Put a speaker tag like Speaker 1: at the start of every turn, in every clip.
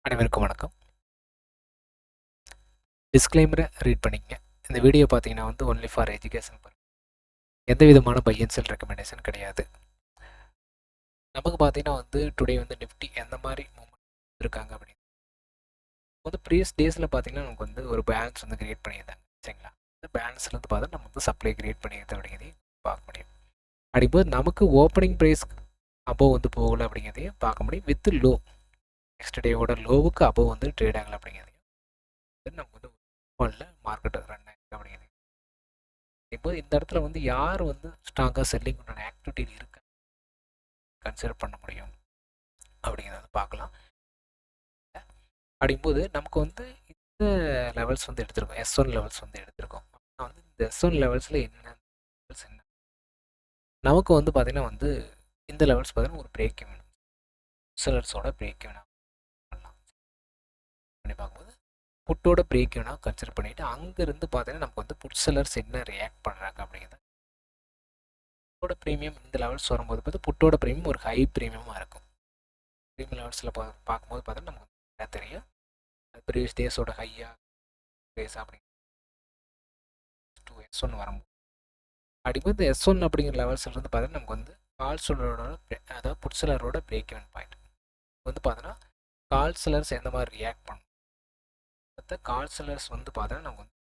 Speaker 1: அனைவருக்கும் வணக்கம். டிஸ்க்ளைமரை ரீட் பண்ணிக்கங்க. இந்த வீடியோ பார்த்தீங்கன்னா வந்து ஒன்லி ஃபார் எஜுகேஷன் பர்பஸ். எந்த விதமான பை அண்ட் செல் ரெக்கமெண்டேஷன் கிடையாது. நமக்கு பார்த்தீங்கன்னா வந்து டுடே வந்து நிஃப்டி எந்த மாதிரி மூவ்மெண்ட் இருக்காங்க அப்படின்னு வந்து ப்ரீவியஸ் டேஸில் பார்த்தீங்கன்னா நமக்கு வந்து ஒரு பேலன்ஸ் வந்து கிரியேட் பண்ணியிருந்தாங்க. சரிங்களா? இந்த பேலன்ஸில் வந்து பார்த்தா நம்ம வந்து சப்ளை கிரியேட் பண்ணியிருந்தோம் அப்படிங்கிறதையும் பார்க்க முடியும். அப்படிங்கும்போது நமக்கு ஓப்பனிங் ப்ரைஸ் அபோவ் வந்து போகலை அப்படிங்கிறதையும் பார்க்க முடியும். வித் லோ நெக்ஸ்ட் டேவோட லோவுக்கு அபோவ் வந்து ட்ரேட் ஆகலை அப்படிங்கிறதையும் நமக்கு வந்து ஒன்ல மார்க்கெட் ரன் ஆகிருக்கு அப்படிங்கிறது. இப்போ இந்த இடத்துல வந்து யார் வந்து ஸ்ட்ராங்காக செல்லிங் உண்டான ஆக்டிவிட்டியில் இருக்க கன்சிடர் பண்ண முடியும் அப்படிங்கிறத வந்து பார்க்கலாம். அப்படிங்கும்போது நமக்கு வந்து இந்த லெவல்ஸ் வந்து எடுத்திருக்கோம், S1 லெவல்ஸ் வந்து எடுத்திருக்கோம். வந்து இந்த S1 லெவல்ஸில் என்ன லெவல்ஸ் என்ன நமக்கு வந்து பார்த்திங்கன்னா வந்து இந்த லெவல்ஸ் பார்த்தீங்கன்னா ஒரு பிரேக் வேணும், செல்லர்ஸோட பிரேக் வேணும் பண்ணலாம். பண்ணி பார்க்கும்போது புட்டோட பிரேக் வேணால் கன்சிடர் பண்ணிவிட்டு அங்கேருந்து பார்த்தீங்கன்னா நமக்கு வந்து புட் செல்லர்ஸ் என்ன ரியாக்ட் பண்ணுறாங்க அப்படிங்கிறது. புட்டோட ப்ரீமியம் இந்த லெவல்ஸ் வரும்போது பார்த்து புட்டோட ப்ரீமியம் ஒரு ஹை ப்ரீமியமாக இருக்கும். ப்ரீமியம் லெவல்ஸில் பார்க்கும்போது பார்த்தா நமக்கு என்ன தெரியும், அது ப்ரீவியஸ் டேஸோட ஹையாக ப்ரைஸ் அப்படி S1 வரும்போது அப்படிங்கும்போது இந்த S1 அப்படிங்கிற லெவல்ஸில் இருந்து பார்த்தீங்கன்னா நமக்கு வந்து கால் செல்லரோட அதாவது புட் செல்லரோட பிரேக் இவன் பாயிண்ட் வந்து பார்த்தோன்னா கால் செல்லர்ஸ் எந்த மாதிரி ரியாக்ட் பண்ணும். கால் செல்லர்ஸ் வந்து பார்த்தோன்னா நமக்கு வந்து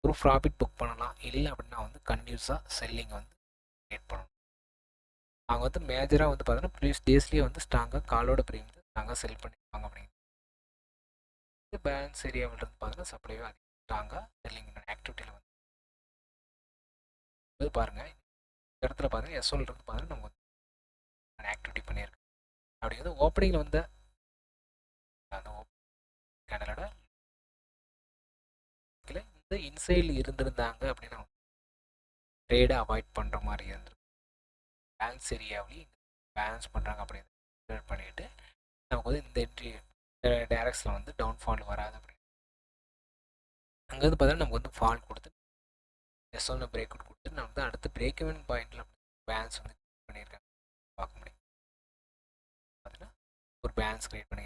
Speaker 1: ஒரு ப்ராஃபிட் புக் பண்ணலாம், இல்லை அப்படின்னா வந்து கன்டினியூஸாக செல்லிங் வந்து கிரியேட் பண்ணணும். அவங்க வந்து மேஜராக வந்து பார்த்தோன்னா ப்ரீவியஸ் டேஸ்லேயே வந்து ஸ்ட்ராங்காக காலோட ப்ரீமியம் ஸ்ட்ராங்காக செல் பண்ணியிருப்பாங்க அப்படிங்கிறது. பேலன்ஸ் ஏரியாவில் இருந்து பார்த்தீங்கன்னா சப்ளைவே அதிகம் ஸ்ட்ராங்காக செல்லிங் ஆக்டிவிட்டியில் வந்து பாருங்கள். இந்த இடத்துல பார்த்தீங்கன்னா S1 இருந்து பார்த்தீங்கன்னா நம்ம வந்து ஆக்டிவிட்டி பண்ணியிருக்கோம். அப்படிங்கிறது ஓப்பனிங்கில் வந்து அந்த கேண்டலோட இந்த இன்சைடில் இருந்திருந்தாங்க அப்படின்னா ட்ரேடை அவாய்ட் பண்ணுற மாதிரி இருந்திருக்கும். பேலன்ஸ் ஏரியாவிலையும் பேலன்ஸ் பண்ணுறாங்க அப்படின்னு ட்ரேட் பண்ணிவிட்டு நமக்கு வந்து இந்த என்ட்ரி டைரக்ஷனில் வந்து டவுன்ஃபால் வராது அப்படின்னு அங்கேருந்து பார்த்தீங்கன்னா நமக்கு வந்து ஃபால் கொடுத்து S1 பிரேக் அவுட் கொடுத்து நம்ம வந்து அடுத்து பிரேக் இவன் பாயிண்டில் பேலன்ஸ் வந்து பண்ணியிருக்காங்க பார்க்க முடியும். பார்த்தீங்கன்னா ஒரு பேலன்ஸ் கிரியேட் பண்ணி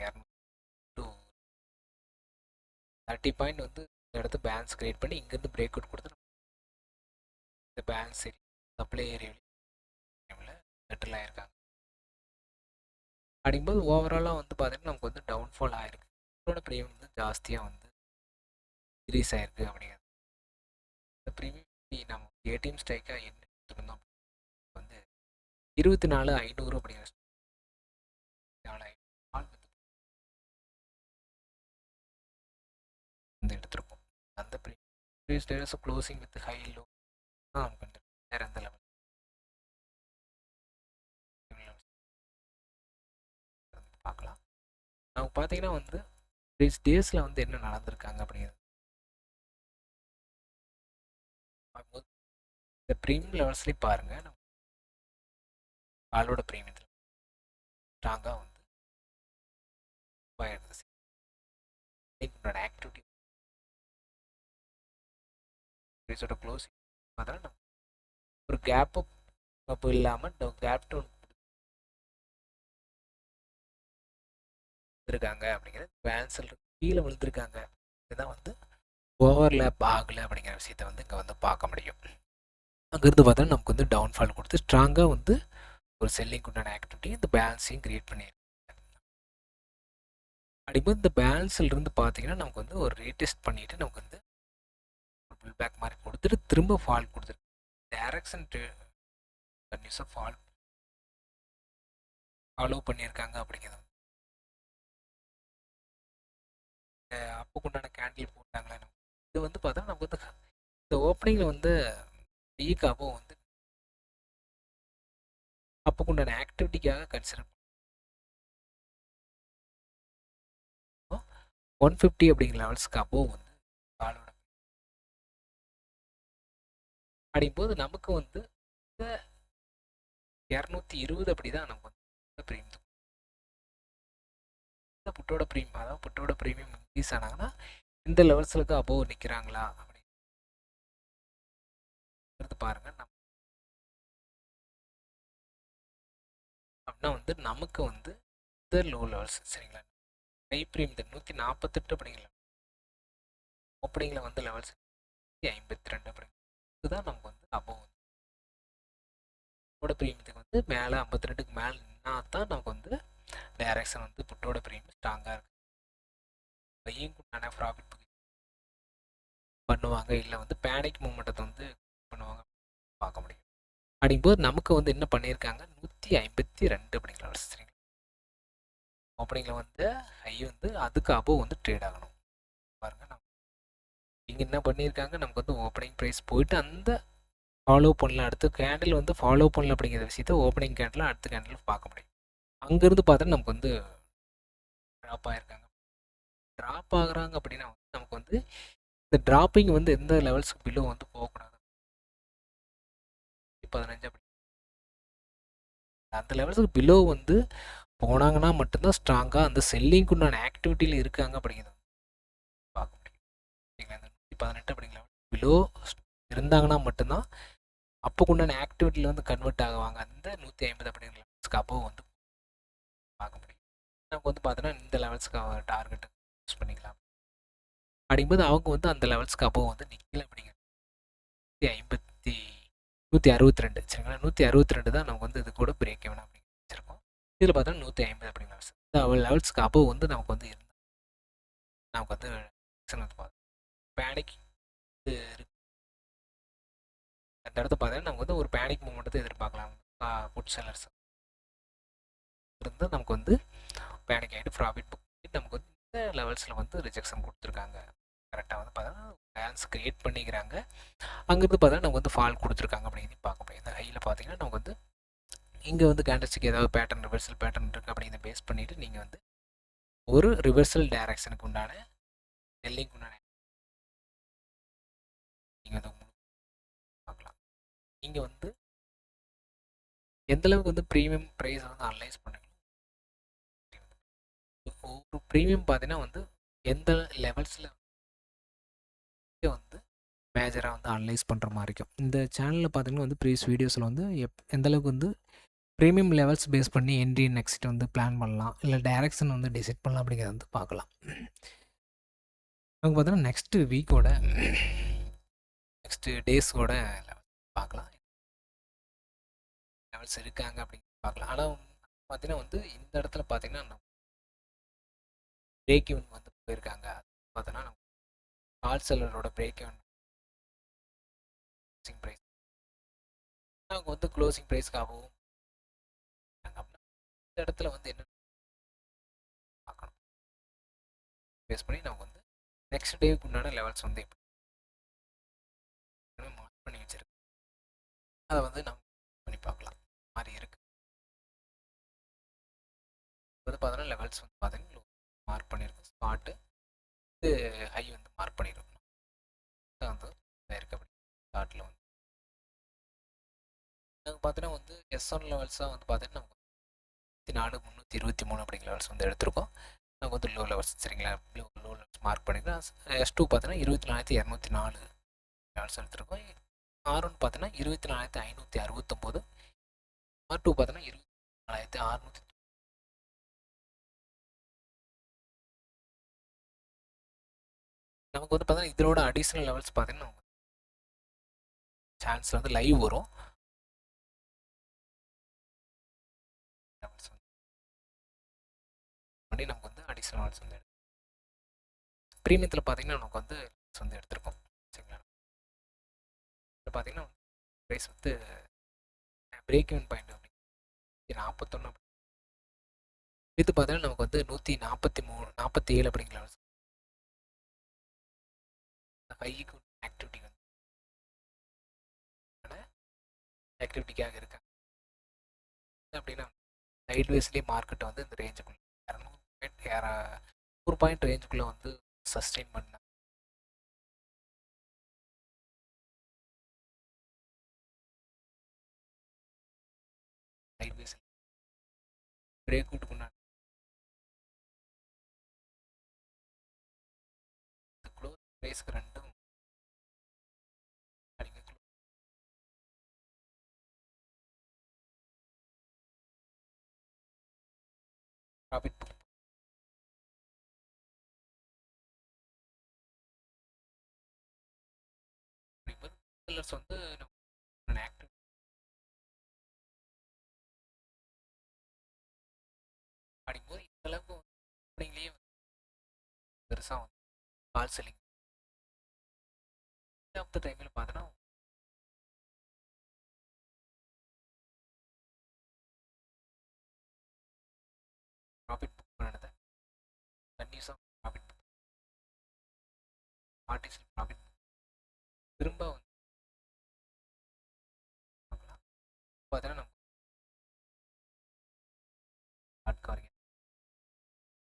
Speaker 1: 30 பாயிண்ட் வந்து இந்த இடத்து பேலன்ஸ் கிரியேட் பண்ணி இங்கேருந்து பிரேக் அவுட் கொடுத்து இந்த பேலன்ஸ் ஏரியா சப்ளை ஏரியாவில் செட்டில் ஆகிருக்காங்க. அப்படிங்கும்போது ஓவராலாக வந்து பார்த்தீங்கன்னா நமக்கு வந்து டவுன்ஃபால் ஆகிருக்கு. இதோட ப்ரீமியம் வந்து ஜாஸ்தியாக வந்து இன்க்ரீஸ் ஆகிருக்கு அப்படிங்கிறது. இந்த ப்ரீமியம் நம்ம ஏடிஎம் ஸ்ட்ரைக்காக என்ன எடுத்துருந்தோம் வந்து 24,500 அப்படிங்கிற வந்து எடுத்திருக்கோம். அந்த previous days closing with high low தான் நமக்கு வந்து வேறு எந்த லெவல் பார்க்கலாம். நமக்கு பார்த்தீங்கன்னா வந்து ப்ரீவியஸ் டேஸில் வந்து என்ன நடந்திருக்காங்க அப்படிங்கிறது பார்க்கும்போது இந்த ப்ரீமியம் லெவல்ஸ்லேயும் பாருங்கள். நம்ம காலோட ப்ரீமியத்தில் ஸ்ட்ராங்காக வந்து ஆக்டிவிட்டி ப்ரைஸோட க்ளோசிங் பார்த்தோன்னா நம்ம ஒரு கேப் அப் இல்லாமல் கேப் டவுன் இருக்காங்க அப்படிங்கிறது பேன்சல் கீழே விழுந்திருக்காங்க. இதுதான் வந்து ஓவர்லேப் ஆகலை அப்படிங்கிற விஷயத்த வந்து இங்கே வந்து பார்க்க முடியும். அங்கேருந்து பார்த்தா நமக்கு வந்து டவுன்ஃபால் கொடுத்து ஸ்ட்ராங்காக வந்து ஒரு செல்லிங் உண்டான ஆக்டிவிட்டி இந்த பேலன்ஸையும் கிரியேட் பண்ணியிருக்காங்க. அப்படிங்கும்போது இந்த பேலன்ஸில் இருந்து பார்த்தீங்கன்னா நமக்கு வந்து ஒரு ரீடெஸ்ட் பண்ணிவிட்டு நமக்கு வந்து புல் பேக் மாதிரி கொடுத்துட்டு திரும்ப ஃபால் கொடுத்துருக்கு. டைரக்ஷன் கன்யூஸாக ஃபாலோ பண்ணியிருக்காங்க அப்படிங்கிறது. அப்போக்குண்டான கேண்டில் போட்டாங்களே இது வந்து பார்த்தா நமக்கு வந்து இந்த ஓப்பனிங்கில் வந்து வீக்காகவோ வந்து அப்போக்குண்டான ஆக்டிவிட்டிக்காக கன்சிடர் 150 அப்படிங்கிற லெவல்ஸ்க்கு அப்போ வந்து காலோட அப்படிங்கும்போது நமக்கு வந்து 220 அப்படி தான் நமக்கு வந்து ப்ரீமியம் புட்டோட ப்ரீமியம் அதாவது புட்டோட ப்ரீமியம் இன்க்ரீஸ் ஆனாங்கன்னா இந்த லெவல்ஸுக்கு அபோவ் நிற்கிறாங்களா அப்படிங்கிறது பாருங்கள். நம்ம அப்படின்னா வந்து நமக்கு வந்து இந்த லோ லெவல்ஸ் சரிங்களா ஹை ப்ரீமியம் 148 அப்படிங்களா, ஓப்பனிங்கில் வந்து லெவல்ஸ் 152 அப்படிங்க. இதுதான் நமக்கு வந்து அபோவ் புட்டோட ப்ரீமியத்துக்கு வந்து மேலே 52க்கு மேலே நின்னா தான் நமக்கு வந்து டைரக்ஷன் வந்து புட்டோட ப்ரீமியம் ஸ்ட்ராங்காக இருக்குது. பையிங் உண்டான ப்ராஃபிட் பண்ணுவாங்க, இல்லை வந்து பேனிக் மூமெண்ட்டை வந்து பண்ணுவாங்க பார்க்க முடியும். அப்படிங்கும்போது நமக்கு வந்து என்ன பண்ணியிருக்காங்க, 152 அப்படிங்கிற சரிங்களா. ஓப்பனிங்கில் வந்து ஹை வந்து அதுக்கு அபோவ் வந்து ட்ரேட் ஆகணும் பாருங்க. நம்ம இங்கே என்ன பண்ணியிருக்காங்க, நமக்கு வந்து ஓப்பனிங் ப்ரைஸ் போயிட்டு அந்த ஃபாலோ பண்ணல, அடுத்த கேண்டில் வந்து ஃபாலோ பண்ணல அப்படிங்கிற விஷயத்த ஓப்பனிங் கேண்டில் அடுத்த கேண்டில் பார்க்க முடியும். அங்கேருந்து பார்த்தா நமக்கு வந்து ட்ராப் ஆகிருக்காங்க. ட்ராப் ஆகுறாங்க அப்படின்னா வந்து நமக்கு வந்து இந்த ட்ராப்பிங் வந்து எந்த லெவல்ஸுக்கு பிலோ வந்து போகக்கூடாது. 15 அப்படி அந்த லெவல்ஸுக்கு பிலோ வந்து போனாங்கன்னா மட்டும்தான் ஸ்ட்ராங்காக அந்த செல்லிங்க்கு உண்டான ஆக்டிவிட்டியில் இருக்காங்க அப்படிங்கிறது பார்க்க முடியும். சரிங்களா, இந்த 118 அப்படிங்கிற பிலோ இருந்தாங்கன்னா மட்டும்தான் அப்போ உண்டான ஆக்டிவிட்டியில் வந்து கன்வெர்ட் ஆகுவாங்க. அந்த 150 அப்படிங்கிற லெவல்ஸ்க்கு அப்போ வந்து பார்க்க முடியும். நமக்கு வந்து பார்த்தோன்னா இந்த லெவல்ஸ்க்கு டார்கெட் யூஸ் பண்ணிக்கலாம். அப்படிங்கும்போது அவங்க வந்து அந்த லெவல்ஸ்க்கு அப்போ வந்து நிற்கல அப்படிங்கிறது 162 சரிங்களா. 162 தான் நமக்கு வந்து இது கூட பிரேக் வேணும் அப்படின்னு வச்சிருக்கோம். இதில் பார்த்தா 150 அப்படிங்கிற லெவல்ஸ் இந்த லெவல்ஸ்க்கு அப்போ வந்து நமக்கு வந்து இருந்தால் நமக்கு வந்து பேனிக் இருக்கு. அந்த இடத்த பார்த்தீங்கன்னா நமக்கு வந்து ஒரு பேனிக் மூமெண்ட்டை எதிர்பார்க்கலாம். புட் செல்லர்ஸ் இருந்து நமக்கு வந்து பேனிக் ஆகிட்டு ப்ராஃபிட் புக் நமக்கு வந்து இந்த லெவல்ஸில் வந்து ரிஜெக்ஷன் கொடுத்துருக்காங்க. கரெக்டாக வந்து பார்த்தோன்னா பேலன்ஸ் க்ரியேட் பண்ணிக்கிறாங்க. அங்கேருந்து பார்த்தா நமக்கு வந்து ஃபால் கொடுத்துருக்காங்க அப்படின்னு பார்க்க முடியும். இந்த ஹையில் பார்த்தீங்கன்னா நமக்கு வந்து இங்கே வந்து கேண்டல்ஸ்டிக் ஏதாவது பேட்டர்ன் ரிவர்சல் பேட்டர்ன் இருக்குது அப்படிங்கிறத பேஸ் பண்ணிவிட்டு நீங்கள் வந்து ஒரு ரிவர்சல் டைரக்ஷனுக்கு உண்டான செல்லிங்க்கு உண்டான நீங்கள் வந்து பார்க்கலாம். நீங்கள் வந்து எந்தளவுக்கு வந்து ப்ரீமியம் ப்ரைஸ் வந்து அனலைஸ் பண்ணுங்க. ஒரு ப்ரீமியம் பார்த்தீங்கன்னா வந்து எந்த லெவல்ஸில் வந்து மேஜராக வந்து அனலைஸ் பண்ணுற மாதிரி இருக்கும். இந்த சேனலில் பார்த்தீங்கன்னா வந்து ப்ரீவியஸ் வீடியோஸில் வந்து எந்தளவுக்கு வந்து ப்ரீமியம் லெவல்ஸ் பேஸ் பண்ணி என்ட்ரி நெக்ஸ்ட் வந்து பிளான் பண்ணலாம், இல்லை டைரக்ஷன் வந்து டிசைட் பண்ணலாம் அப்படிங்கிறத வந்து பார்க்கலாம். நமக்கு பார்த்தோன்னா நெக்ஸ்ட்டு வீக்கோட நெக்ஸ்ட்டு டேஸோட பார்க்கலாம் லெவல்ஸ் இருக்காங்க அப்படின்னு பார்க்கலாம். ஆனால் பார்த்தீங்கன்னா வந்து இந்த இடத்துல பார்த்தீங்கன்னா பிரேக் ஈவன் வந்து போயிருக்காங்க. பார்த்தோன்னா நம்ம கால் செல்லரோட பிரேக் ஈவன் ப்ரைஸ் அவங்க வந்து க்ளோசிங் ப்ரைஸ்க்காகவும் அப்படின்னா இந்த இடத்துல வந்து என்ன பார்க்கணும் பேஸ் பண்ணி நமக்கு வந்து நெக்ஸ்ட் டேவுக்கு உண்டான லெவல்ஸ் வந்து எப்படி மார்க் பண்ணி வச்சிருக்கு அதை வந்து நம்ம பண்ணி பார்க்கலாம் மாதிரி இருக்குது. வந்து பார்த்தோன்னா லெவல்ஸ் வந்து பார்த்தீங்கன்னா மார்க் பண்ணியிருக்கோம். ஸ்பாட்டு இது ஹை வந்து மார்க் பண்ணியிருக்கோம். வந்து இருக்கு அப்படி ஸ்பாட்டில் வந்து நாங்கள் பார்த்தோன்னா வந்து S1 லெவல்ஸாக வந்து பார்த்தீங்கன்னா நமக்கு 323 அப்படிங்கிற லெவல்ஸ் வந்து எடுத்திருக்கோம். நமக்கு வந்து லோ லெவல்ஸ் சரிங்களா. லோ லெவல்ஸ் மார்க் பண்ணிக்கலாம். S2 பார்த்தீங்கன்னா 24,204 லெவல்ஸ் எடுத்திருக்கோம். R1 பார்த்தீங்கன்னா 24,569. R2 பார்த்தீங்கன்னா 24,600. நமக்கு வந்து பார்த்தீங்கன்னா இதோட அடிஷ்னல் லெவல்ஸ் பார்த்தீங்கன்னா சான்ஸ் வந்து லைவ் வரும். லெவல்ஸ் வந்து நமக்கு வந்து அடிஷ்னல் லெவல்ஸ் வந்து ப்ரீமியத்தில் பார்த்தீங்கன்னா நமக்கு வந்து வந்து எடுத்திருக்கோம் சரிங்களா. இப்போ பார்த்தீங்கன்னா ப்ரைஸ் வந்து பிரேக் ஈவன் பாயிண்ட் அப்படி 41 இது பார்த்தீங்கன்னா நமக்கு வந்து 147 அப்படிங்கிற லெவல்ஸ் ஹைக்கு ஆக்டிவிட்டி வந்து ஆக்டிவிட்டிக்காக இருக்காங்க அப்படின்னா சைட்வேஸ்லேயே மார்க்கெட்டை வந்து இந்த ரேஞ்சுக்குள்ளே 100 பாயிண்ட் ரேஞ்சுக்குள்ளே வந்து சஸ்டெயின் பண்ண சைட்வேஸ் பிரேக் அவுட்டுக்குன்னா க்ளோஸ் ப்ரைஸ்க்கு ரெண்டும் ப்ராஃபிட் செல்லர்ஸ் வந்து ஆக்டிவ் அப்படிங்கும்போது இந்தளவுக்கு கம்பெனிலேயே பெருசாக வந்து கால் செல்லிங் ஆஃப் த டைமில் பார்த்தோன்னா ப்ராஃபிட் புக் பண்ணதை கன்யூஸாக ப்ராஃபிட் புக் ஆர்டிஸ்ட் ப்ராஃபிட் திரும்ப வந்து பார்க்கலாம். பார்த்தோன்னா நம்ம ஆட்காரியம்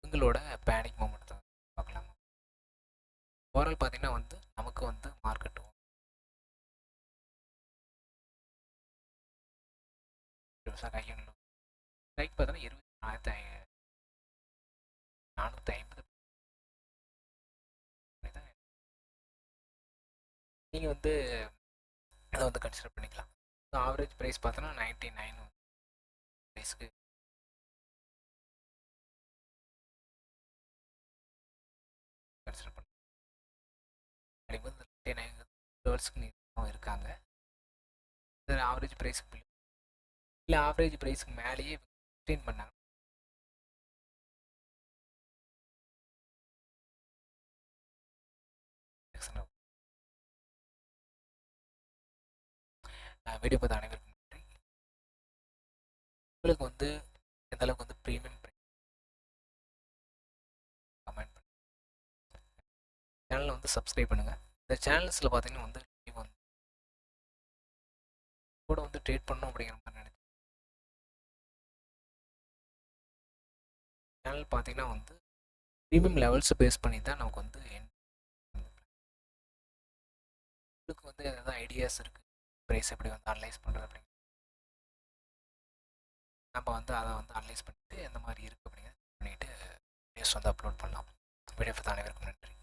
Speaker 1: இவங்களோட பேனிக் மூமெண்ட் தான் பார்க்கலாம். ஓவரால் பார்த்தீங்கன்னா வந்து நமக்கு வந்து மார்க்கெட் கையொன்று லைக் பார்த்தோன்னா 24,450 நீங்கள் வந்து அதை வந்து கன்சிடர் பண்ணிக்கலாம். ஆவரேஜ் ப்ரைஸ் பார்த்தோன்னா 99 ப்ரைஸ்க்கு கன்சிடர் பண்ணலாம். அப்படிங்கும்போது 99 லெவல்ஸ்க்கு இருக்காங்க. ஆவரேஜ் ப்ரைஸுக்கு இல்லை ஆவரேஜ் ப்ரைஸுக்கு மேலேயே மெயின்டைன் பண்ணாங்க. வீடியோ பார்த்து அனைவருக்கும் நன்றி. உங்களுக்கு வந்து எந்த அளவுக்கு வந்து ப்ரீமியம் கமெண்ட் பண்ணி சேனலை வந்து சப்ஸ்கிரைப் பண்ணுங்கள். இந்த சேனல்ஸில் பார்த்தீங்கன்னா வந்து கூட வந்து ட்ரேட் பண்ணணும் அப்படிங்கிற மாதிரி நினைச்சேன். சேனல் பார்த்தீங்கன்னா வந்து ப்ரீமியம் லெவல்ஸை பேஸ் பண்ணி தான் நமக்கு வந்து உங்களுக்கு வந்து எதாவது ஐடியாஸ் இருக்குது ப்ரைஸ் எப்படி வந்து அனலைஸ் பண்ணுறது அப்படிங்க நம்ம வந்து அதை வந்து அனலைஸ் பண்ணிவிட்டு எந்த மாதிரி இருக்குது அப்படிங்கிறத பண்ணிவிட்டு வீடியோஸ் வந்து அப்லோட் பண்ணலாம். வீடியோ பார்த்து அனைவருக்கும் நன்றி.